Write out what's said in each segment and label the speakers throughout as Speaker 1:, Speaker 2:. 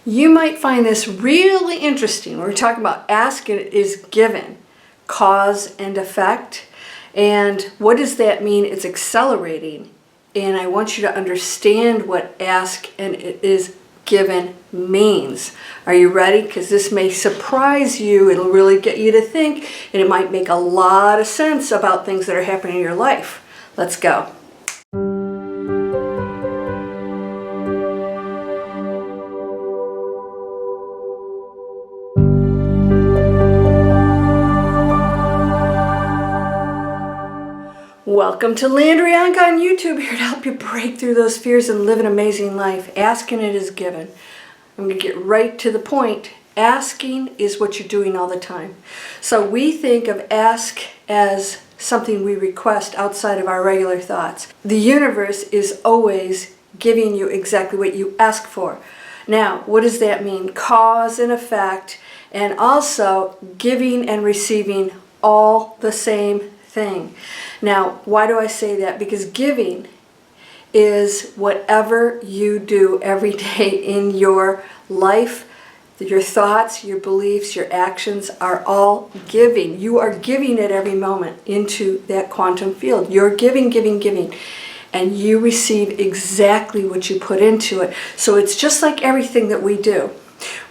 Speaker 1: You might find this really interesting. We're talking about ask and it is given, cause and effect. And what does that mean? It's accelerating. And I want you to understand what ask and it is given means. Are you ready? Because this may surprise you. It'll really get you to think, and it might make a lot of sense about things that are happening in your life. Let's go. Welcome to Landria Onkka on YouTube, here to help you break through those fears and live an amazing life. Asking it is given. I'm going to get right to the point. Asking is what you're doing all the time. So we think of ask as something we request outside of our regular thoughts. The universe is always giving you exactly what you ask for. Now, what does that mean? Cause and effect, and also giving and receiving all the same thing. Now, why do I say that? Because giving is whatever you do every day in your life. Your thoughts, your beliefs, your actions are all giving. You are giving at every moment into that quantum field. You're giving, giving, giving. And you receive exactly what you put into it. So it's just like everything that we do.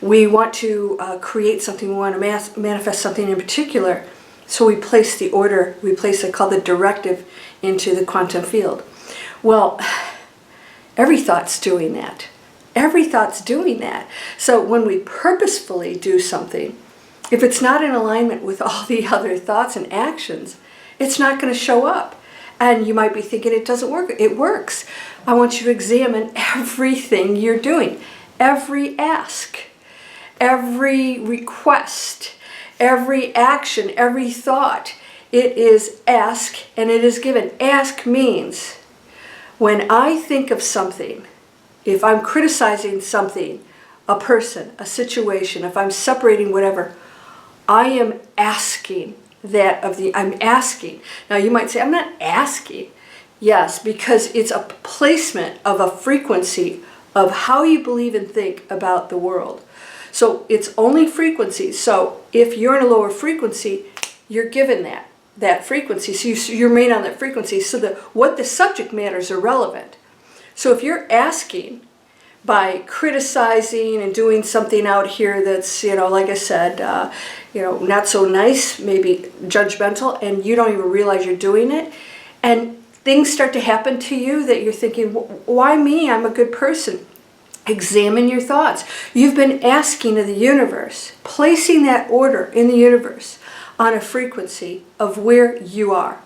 Speaker 1: We want to create something, we want to manifest something in particular. So we place the order, we place it called the directive into the quantum field. Well, every thought's doing that. Every thought's doing that. So when we purposefully do something, if it's not in alignment with all the other thoughts and actions, it's not going to show up. And you might be thinking it doesn't work. It works. I want you to examine everything you're doing. Every ask, every request, every action, every thought. It is ask and it is given. Ask means when I think of something, if I'm criticizing something, a person, a situation, if I'm separating whatever, I am asking that of the, I'm asking. Now you might say, I'm not asking. Yes, because it's a placement of a frequency of how you believe and think about the world. So it's only frequency. So if you're in a lower frequency, you're given that frequency. So you remain on that frequency. So that what the subject matter is irrelevant. So if you're asking by criticizing and doing something out here that's, like I said, not so nice, maybe judgmental, and you don't even realize you're doing it, and things start to happen to you that you're thinking, why me? I'm a good person. Examine your thoughts. You've been asking of the universe, placing that order in the universe on a frequency of where you are.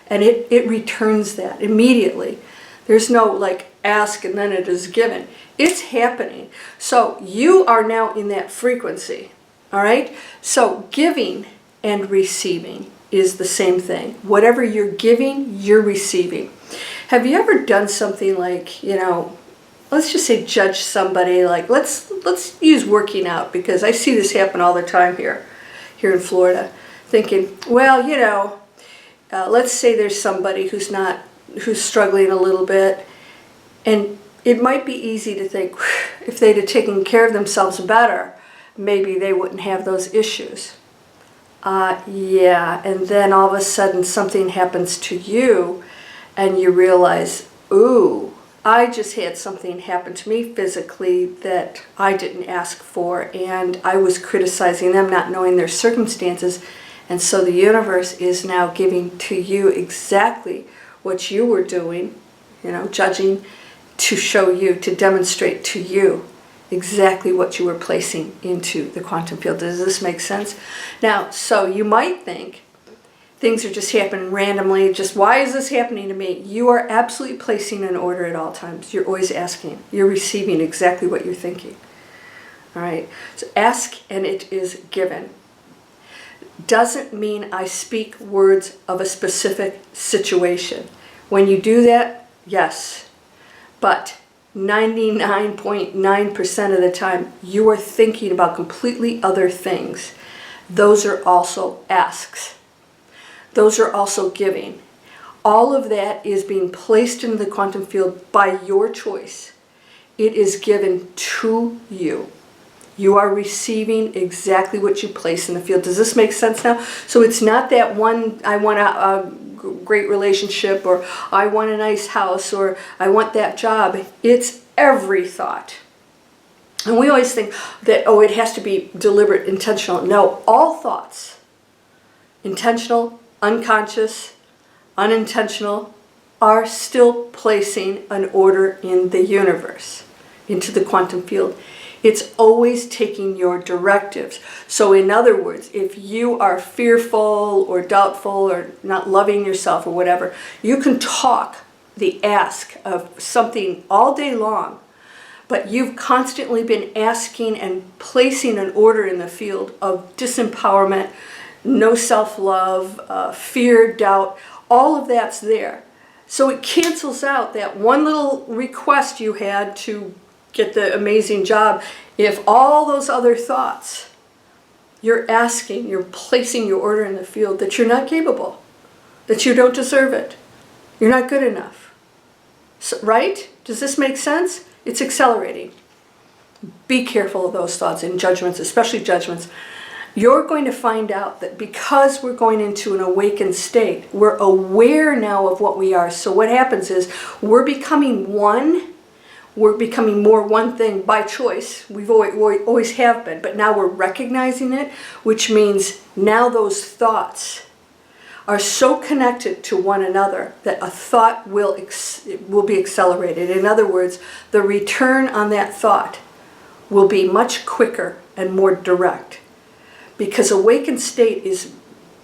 Speaker 1: And it returns that immediately. There's no like ask and then it is given. It's happening. So you are now in that frequency. All right? So giving and receiving is the same thing. Whatever you're giving, you're receiving. Have you ever done something like, let's just say judge somebody, like let's use working out, because I see this happen all the time here in Florida, thinking, well, let's say there's somebody who's struggling a little bit, and it might be easy to think if they'd have taken care of themselves better, maybe they wouldn't have those issues. Yeah, and then all of a sudden something happens to you and you realize, ooh, I just had something happen to me physically that I didn't ask for, and I was criticizing them, not knowing their circumstances, and so the universe is now giving to you exactly what you were doing, judging, to show you, to demonstrate to you exactly what you were placing into the quantum field. Does this make sense? Now, so you might think things are just happening randomly, just why is this happening to me? You are absolutely placing an order at all times. You're always asking. You're receiving exactly what you're thinking. All right, so ask and it is given. Doesn't mean I speak words of a specific situation. When you do that, yes, but 99.9% of the time, you are thinking about completely other things. Those are also asks. Those are also giving. All of that is being placed into the quantum field by your choice. It is given to you. You are receiving exactly what you place in the field. Does this make sense now? So it's not that one, I want a great relationship, or I want a nice house, or I want that job. It's every thought. And we always think that, oh, it has to be deliberate, intentional. No, all thoughts, intentional, unconscious, unintentional, are still placing an order in the universe, into the quantum field. It's always taking your directives. So in other words, if you are fearful or doubtful or not loving yourself or whatever, you can talk the ask of something all day long, but you've constantly been asking and placing an order in the field of disempowerment, no self-love, fear, doubt, all of that's there. So it cancels out that one little request you had to get the amazing job. If all those other thoughts, you're asking, you're placing your order in the field that you're not capable, that you don't deserve it, you're not good enough. So, right? Does this make sense? It's accelerating. Be careful of those thoughts and judgments, especially judgments. You're going to find out that because we're going into an awakened state, we're aware now of what we are. So what happens is we're becoming one. We're becoming more one thing by choice. We've always have been, but now we're recognizing it, which means now those thoughts are so connected to one another that a thought will be accelerated. In other words, the return on that thought will be much quicker and more direct, because awakened state is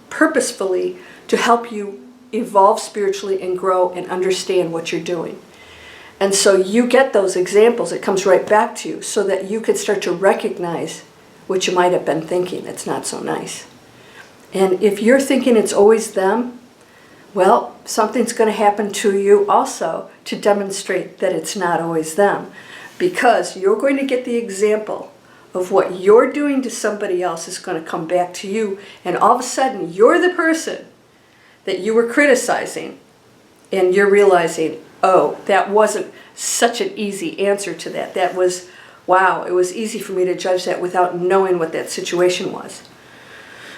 Speaker 1: purposefully to help you evolve spiritually and grow and understand what you're doing. And so you get those examples, it comes right back to you, so that you could start to recognize what you might have been thinking that's not so nice. And if you're thinking it's always them, well, something's going to happen to you also to demonstrate that it's not always them. Because you're going to get the example of what you're doing to somebody else is going to come back to you. And all of a sudden, you're the person that you were criticizing. And you're realizing, oh, that wasn't such an easy answer to that. That was, wow, it was easy for me to judge that without knowing what that situation was.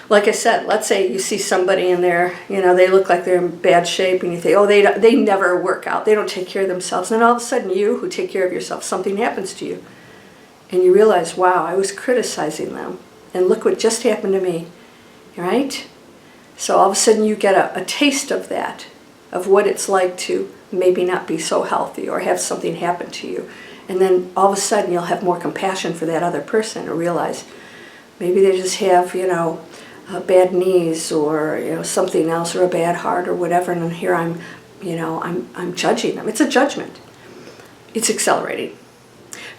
Speaker 1: Like I said, let's say you see somebody in there, they look like they're in bad shape, and you think, oh, they never work out, they don't take care of themselves. And then all of a sudden, you who take care of yourself, something happens to you. And you realize, wow, I was criticizing them. And look what just happened to me, right? So all of a sudden, you get a taste of that, of what it's like to maybe not be so healthy or have something happen to you. And then all of a sudden, you'll have more compassion for that other person and realize maybe they just have, bad knees or something else, or a bad heart or whatever, and here I'm judging them. It's a judgment. It's accelerating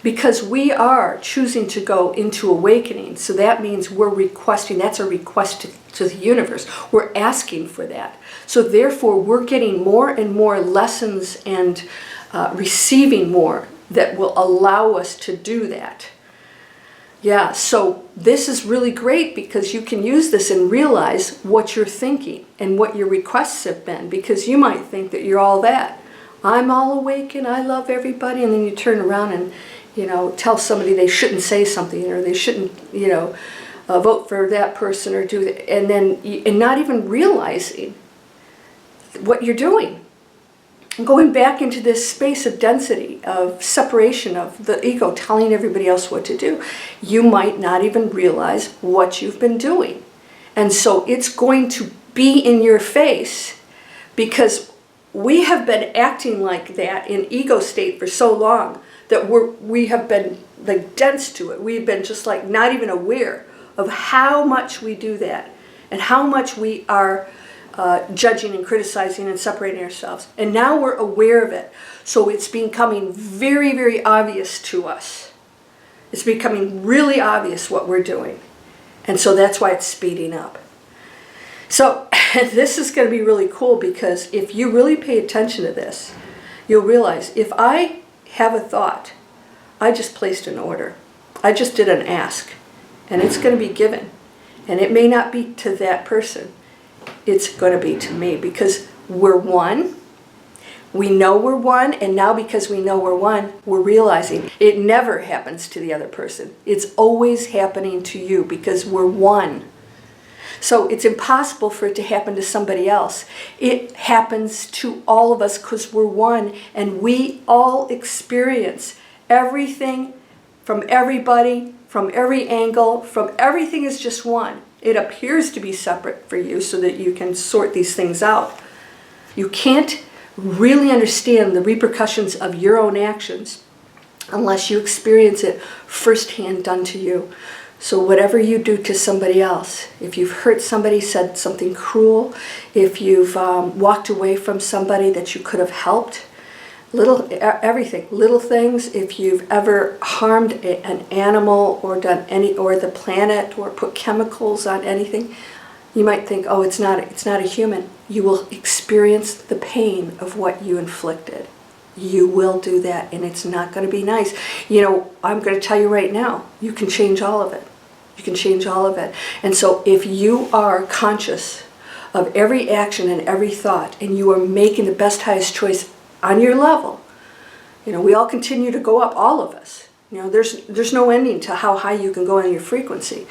Speaker 1: because we are choosing to go into awakening. So that means we're requesting. That's a request to the universe. We're asking for that. So therefore, we're getting more and more lessons and receiving more that will allow us to do that. Yeah, so this is really great because you can use this and realize what you're thinking and what your requests have been, because you might think that you're all that. I'm all awake and I love everybody, and then you turn around and, tell somebody they shouldn't say something, or they shouldn't, vote for that person or do that, and not even realizing what you're doing. Going back into this space of density, of separation, of the ego telling everybody else what to do, you might not even realize what you've been doing. And so it's going to be in your face, because we have been acting like that in ego state for so long that we have been like dense to it. We've been just like not even aware of how much we do that and how much we are judging and criticizing and separating ourselves. And now we're aware of it. So it's becoming very, very obvious to us. It's becoming really obvious what we're doing. And so that's why it's speeding up. So this is going to be really cool, because if you really pay attention to this, you'll realize if I have a thought, I just placed an order. I just did an ask. And it's going to be given. And it may not be to that person. It's going to be to me, because we're one. We know we're one, and now because we know we're one, we're realizing it never happens to the other person. It's always happening to you because we're one. So it's impossible for it to happen to somebody else. It happens to all of us because we're one, and we all experience everything from everybody, from every angle, from everything is just one. It appears to be separate for you so that you can sort these things out. You can't really understand the repercussions of your own actions unless you experience it firsthand done to you. So whatever you do to somebody else, if you've hurt somebody, said something cruel, if you've walked away from somebody that you could have helped, everything, little things, if you've ever harmed an animal or done or the planet or put chemicals on anything, you might think, oh, it's not a human. You will experience the pain of what you inflicted. You will do that, and it's not going to be nice. I'm going to tell you right now, you can change all of it. You can change all of it. And so if you are conscious of every action and every thought, and you are making the best, highest choice on your level, we all continue to go up, all of us. There's no ending to how high you can go on your frequency.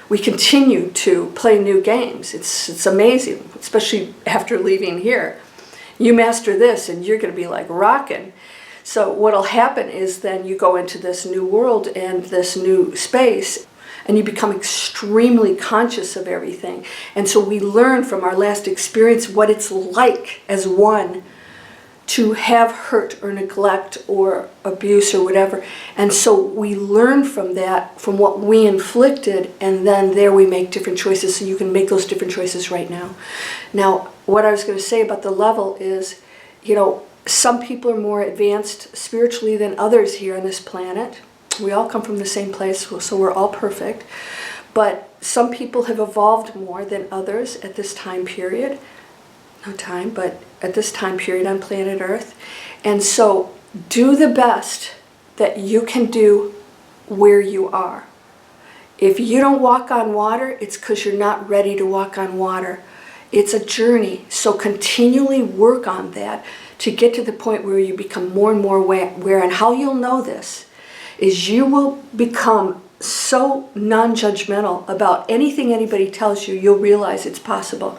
Speaker 1: We continue to play new games. It's amazing, especially after leaving here. You master this and you're going to be like rocking. So what'll happen is then you go into this new world and this new space, and you become extremely conscious of everything. And so we learn from our last experience what it's like as one to have hurt or neglect or abuse or whatever. And so we learn from that, from what we inflicted, and then there we make different choices. So you can make those different choices right now. Now, what I was going to say about the level is, some people are more advanced spiritually than others here on this planet. We all come from the same place, so we're all perfect. But some people have evolved more than others at this time period. But at this time period on planet Earth. And so do the best that you can do where you are. If you don't walk on water, it's because you're not ready to walk on water. It's a journey. So continually work on that to get to the point where you become more and more aware. And how you'll know this is you will become so non-judgmental about anything anybody tells you, you'll realize it's possible.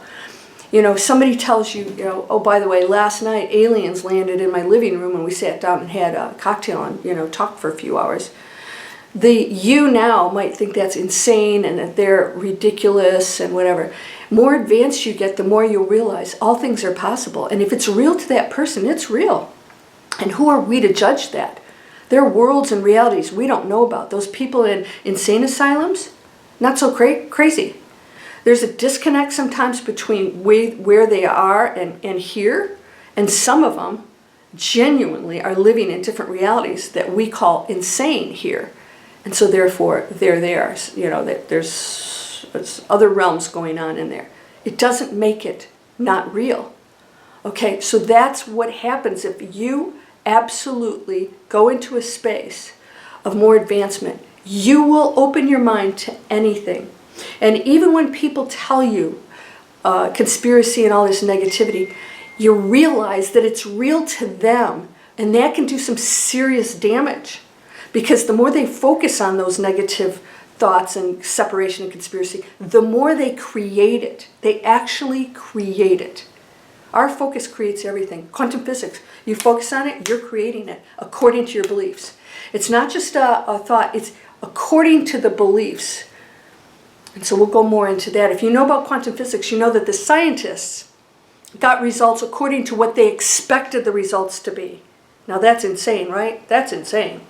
Speaker 1: Somebody tells you, oh, by the way, last night aliens landed in my living room and we sat down and had a cocktail and, talked for a few hours. You now might think that's insane and that they're ridiculous and whatever. More advanced you get, the more you'll realize all things are possible. And if it's real to that person, it's real. And who are we to judge that? There are worlds and realities we don't know about. Those people in insane asylums, not so crazy. There's a disconnect sometimes between where they are and here, and some of them genuinely are living in different realities that we call insane here. And so therefore they're there. There's other realms going on in there. It doesn't make it not real. Okay, so that's what happens if you absolutely go into a space of more advancement. You will open your mind to anything. And even when people tell you conspiracy and all this negativity, you realize that it's real to them, and that can do some serious damage. Because the more they focus on those negative thoughts and separation and conspiracy, the more they create it. They actually create it. Our focus creates everything. Quantum physics, you focus on it, you're creating it according to your beliefs. It's not just a thought, it's according to the beliefs. And so we'll go more into that. If you know about quantum physics, you know that the scientists got results according to what they expected the results to be. Now that's insane, right? That's insane.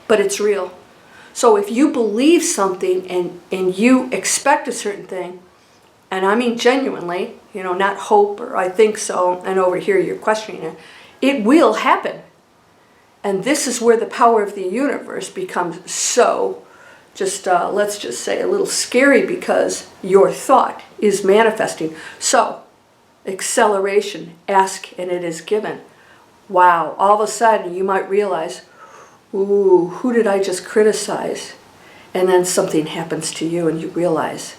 Speaker 1: But it's real. So if you believe something and you expect a certain thing, and I mean genuinely, not hope or I think so, and over here you're questioning it, it will happen. And this is where the power of the universe becomes so let's just say a little scary, because your thought is manifesting. So, acceleration, ask and it is given. Wow, all of a sudden you might realize, ooh, who did I just criticize? And then something happens to you and you realize.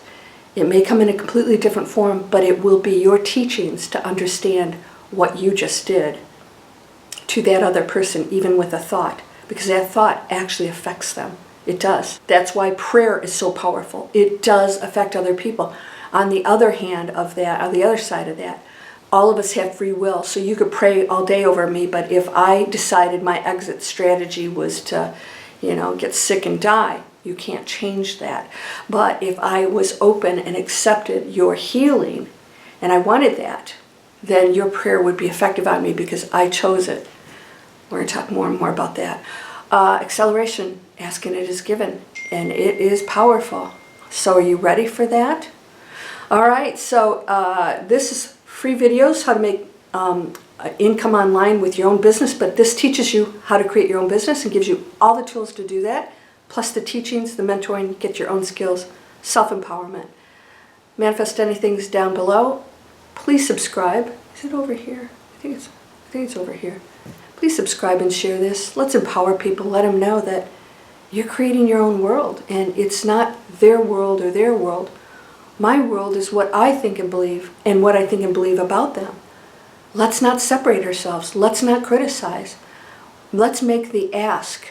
Speaker 1: It may come in a completely different form, but it will be your teachings to understand what you just did. to that other person, even with a thought, because that thought actually affects them. It does. That's why prayer is so powerful. It does affect other people. On the other hand of that, on the other side of that, all of us have free will. So you could pray all day over me, but if I decided my exit strategy was to, get sick and die, you can't change that. But if I was open and accepted your healing, and I wanted that, then your prayer would be effective on me because I chose it. We're going to talk more and more about that. Acceleration, asking it is given, and it is powerful. So are you ready for that? All right, so this is free videos, how to make income online with your own business, but this teaches you how to create your own business and gives you all the tools to do that, plus the teachings, the mentoring, get your own skills, self-empowerment. Manifest Anything's down below. Please subscribe. Is it over here? I think it's over here. Please subscribe and share this. Let's empower people. Let them know that you're creating your own world, and it's not their world or their world. My world is what I think and believe, and what I think and believe about them. Let's not separate ourselves. Let's not criticize. Let's make the ask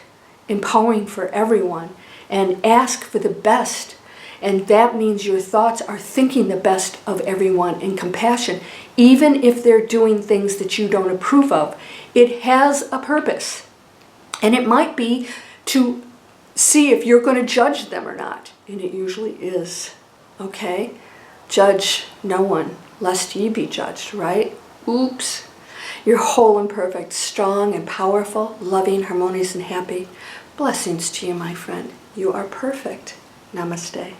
Speaker 1: empowering for everyone, and ask for the best. And that means your thoughts are thinking the best of everyone in compassion, even if they're doing things that you don't approve of. It has a purpose, and it might be to see if you're going to judge them or not, and it usually is. Okay? Judge no one, lest ye be judged, right? Oops. You're whole and perfect, strong and powerful, loving, harmonious, and happy. Blessings to you, my friend. You are perfect. Namaste.